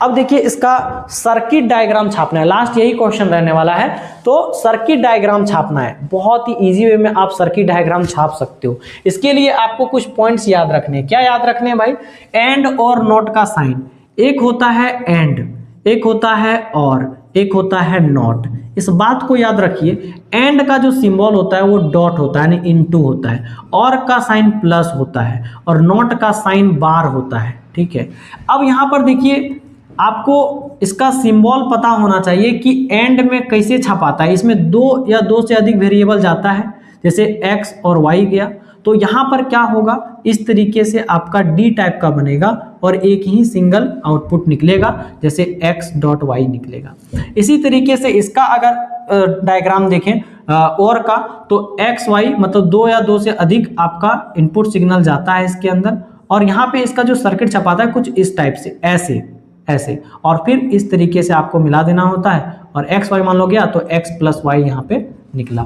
अब देखिए इसका सर्किट डायग्राम छापना है, लास्ट यही क्वेश्चन रहने वाला है। तो सर्किट डायग्राम छापना है, बहुत ही इजी वे में आप सर्किट डायग्राम छाप सकते हो। इसके लिए आपको कुछ पॉइंट्स याद रखने हैं। क्या याद रखने हैं भाई, एंड और नॉट का साइन, एक होता है एंड, एक होता है और, एक होता है नॉट। इस बात को याद रखिए, एंड का जो सिंबल होता है वो डॉट होता है यानी इनटू होता है, और का साइन प्लस होता है, और नॉट का साइन बार होता है, ठीक है। अब यहां पर देखिए आपको इसका सिंबल पता होना चाहिए कि एंड में कैसे छपाता है। इसमें 2 या 2 से अधिक वेरिएबल जाता है, जैसे x और y गया, तो यहाँ पर क्या होगा, इस तरीके से आपका डी टाइप का बनेगा और एक ही सिंगल आउटपुट निकलेगा, जैसे x डॉट y निकलेगा। इसी तरीके से इसका अगर डायग्राम देखें और का, तो x y मतलब 2 या 2 से अधिक आपका इनपुट सिग्नल जाता है इसके अंदर, और यहाँ पे इसका जो सर्किट छपाता है कुछ इस टाइप से, ऐसे ऐसे, और फिर इस तरीके से आपको मिला देना होता है, और x y मान लो गया तो x प्लस वाई यहाँ पे निकला।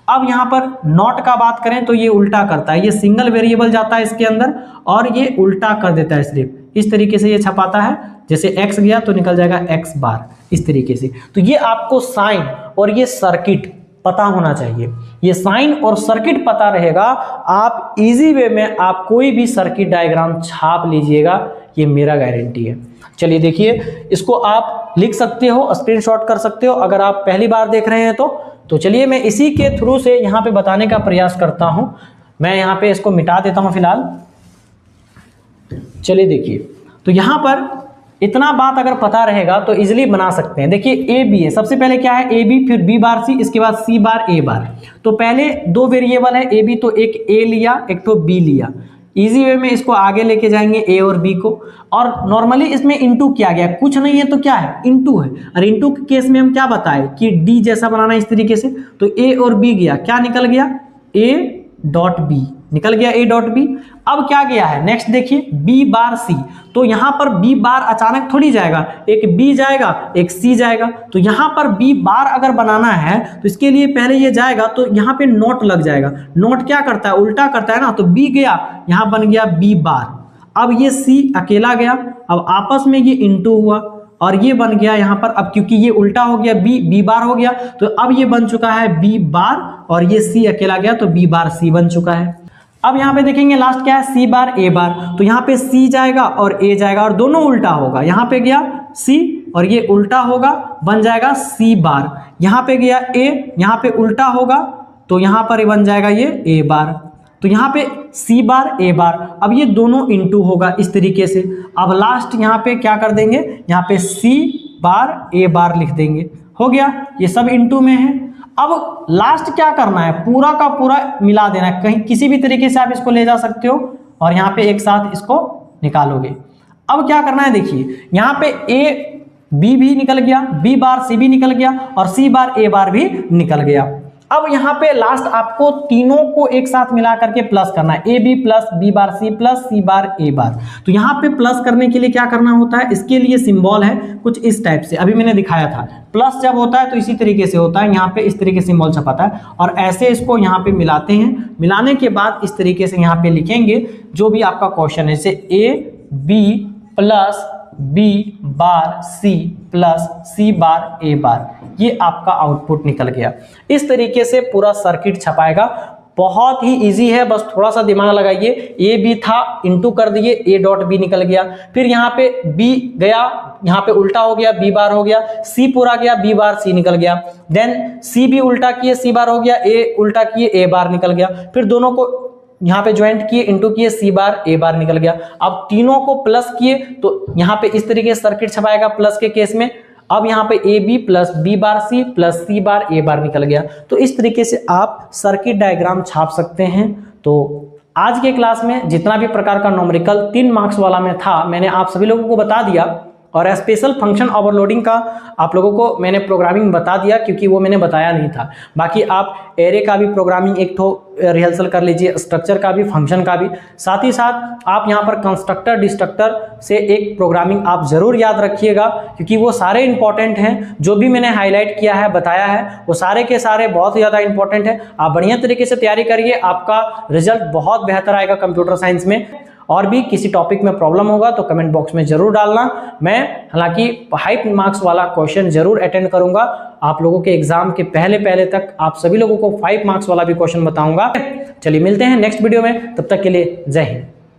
अब यहाँ पर नॉट का बात करें तो ये उल्टा करता है, ये सिंगल वेरिएबल जाता है इसके अंदर और ये उल्टा कर देता है, सिर्फ इस तरीके से ये छपाता है, जैसे x गया तो निकल जाएगा x बार, इस तरीके से। तो ये आपको साइन और ये सर्किट पता होना चाहिए। ये साइन और सर्किट पता रहेगा, आप इजी वे में आप कोई भी सर्किट डायग्राम छाप लीजिएगा, ये मेरा गारंटी है। चलिए देखिए, इसको आप लिख सकते हो, स्क्रीनशॉट कर सकते हो अगर आप पहली बार देख रहे हैं तो चलिए मैं इसी के थ्रू से यहाँ पे बताने का प्रयास करता हूँ। मैं यहाँ पे इसको मिटा देता हूँ फिलहाल। चलिए देखिए, तो यहाँ पर इतना बात अगर पता रहेगा तो इजीली बना सकते हैं। देखिए ए बी है, सबसे पहले क्या है ए बी, फिर बी बार सी, इसके बाद सी बार ए बार। तो पहले दो वेरिएबल है ए बी, तो एक ए लिया एक तो बी लिया। इजी वे में इसको आगे लेके जाएंगे ए और बी को, और नॉर्मली इसमें इंटू किया गया, कुछ नहीं है तो क्या है इंटू है। और इंटू के केस में हम क्या बताए कि डी जैसा बनाना इस तरीके से, तो ए और बी गया, क्या निकल गया ए डॉट बी निकल गया, ए डॉट बी। अब क्या गया है नेक्स्ट देखिए बी बार सी, तो यहां पर बी बार अचानक थोड़ी जाएगा, एक बी जाएगा एक सी जाएगा। तो यहां पर बी बार अगर बनाना है तो इसके लिए पहले ये जाएगा तो यहां पे नोट लग जाएगा। नोट क्या करता है उल्टा करता है ना, तो बी गया यहां बन गया बी बार। अब ये सी अकेला गया, अब आपस में ये इंटू हुआ और ये बन गया यहाँ पर, अब क्योंकि ये उल्टा हो गया बी बार हो गया, तो अब ये बन चुका है बी बार और ये सी अकेला गया तो बी बार सी बन चुका है। अब यहाँ पे देखेंगे लास्ट क्या है सी बार ए बार, तो यहाँ पे सी जाएगा और ए जाएगा और दोनों उल्टा होगा। यहाँ पे गया सी और ये उल्टा होगा बन जाएगा सी बार, यहाँ पे गया ए यहाँ पे उल्टा होगा तो यहाँ पर बन जाएगा ये ए बार। तो यहाँ पे सी बार ए बार, अब ये दोनों इंटू होगा इस तरीके से। अब लास्ट यहाँ पे क्या कर देंगे, यहाँ पे सी बार ए बार लिख देंगे, हो गया ये सब इंटू में है। अब लास्ट क्या करना है पूरा का पूरा मिला देना है, कहीं किसी भी तरीके से आप इसको ले जा सकते हो और यहाँ पे एक साथ इसको निकालोगे। अब क्या करना है देखिए यहाँ पे ए बी भी निकल गया, बी बार सी भी निकल गया और सी बार ए बार भी निकल गया। अब यहाँ पे लास्ट आपको तीनों को एक साथ मिला करके प्लस करना है, A B plus B bar C plus C bar A bar. तो यहाँ पे प्लस करने के लिए क्या करना होता है, इसके लिए सिंबल है कुछ इस टाइप से, अभी मैंने दिखाया था। प्लस जब होता है तो इसी तरीके से होता है, यहाँ पे इस तरीके से सिंबल छपाता है और ऐसे इसको यहाँ पे मिलाते हैं। मिलाने के बाद इस तरीके से यहाँ पे लिखेंगे जो भी आपका क्वेश्चन है, जैसे A B plus B bar C plus C bar A bar, ये आपका आउटपुट निकल गया। इस तरीके से पूरा सर्किट छपाएगा, बहुत ही इजी है, बस थोड़ा सा दिमाग लगाइए। ए बी था इंटू कर दिए ए डॉट बी निकल गया, फिर यहाँ पे बी गया यहाँ पे उल्टा हो गया बी बार हो गया, सी पूरा गया बी बार सी निकल गया, देन सी भी उल्टा किए सी बार हो गया, ए उल्टा किए ए बार निकल गया, फिर दोनों को यहाँ पे ज्वाइंट किए इंटू किए सी बार ए बार निकल गया। अब तीनों को प्लस किए तो यहाँ पे इस तरीके से सर्किट छपाएगा प्लस के केस में। अब यहाँ पे A B plus B bar C plus C bar A bar निकल गया। तो इस तरीके से आप सर्किट डायग्राम छाप सकते हैं। तो आज के क्लास में जितना भी प्रकार का न्यूमेरिकल 3 मार्क्स वाला में था मैंने आप सभी लोगों को बता दिया, और स्पेशल फंक्शन ओवरलोडिंग का आप लोगों को मैंने प्रोग्रामिंग बता दिया क्योंकि वो मैंने बताया नहीं था। बाकी आप एरे का भी प्रोग्रामिंग एक तो रिहर्सल कर लीजिए, स्ट्रक्चर का भी, फंक्शन का भी, साथ ही साथ आप यहाँ पर कंस्ट्रक्टर डिस्ट्रक्टर से एक प्रोग्रामिंग आप ज़रूर याद रखिएगा क्योंकि वो सारे इंपॉर्टेंट हैं। जो भी मैंने हाईलाइट किया है बताया है वो सारे के सारे बहुत ज़्यादा इंपॉर्टेंट है। आप बढ़िया तरीके से तैयारी करिए, आपका रिजल्ट बहुत बेहतर आएगा कंप्यूटर साइंस में। और भी किसी टॉपिक में प्रॉब्लम होगा तो कमेंट बॉक्स में जरूर डालना। मैं हालांकि 5 मार्क्स वाला क्वेश्चन जरूर अटेंड करूंगा आप लोगों के एग्जाम के पहले तक, आप सभी लोगों को 5 मार्क्स वाला भी क्वेश्चन बताऊंगा। चलिए मिलते हैं नेक्स्ट वीडियो में, तब तक के लिए जय हिंद।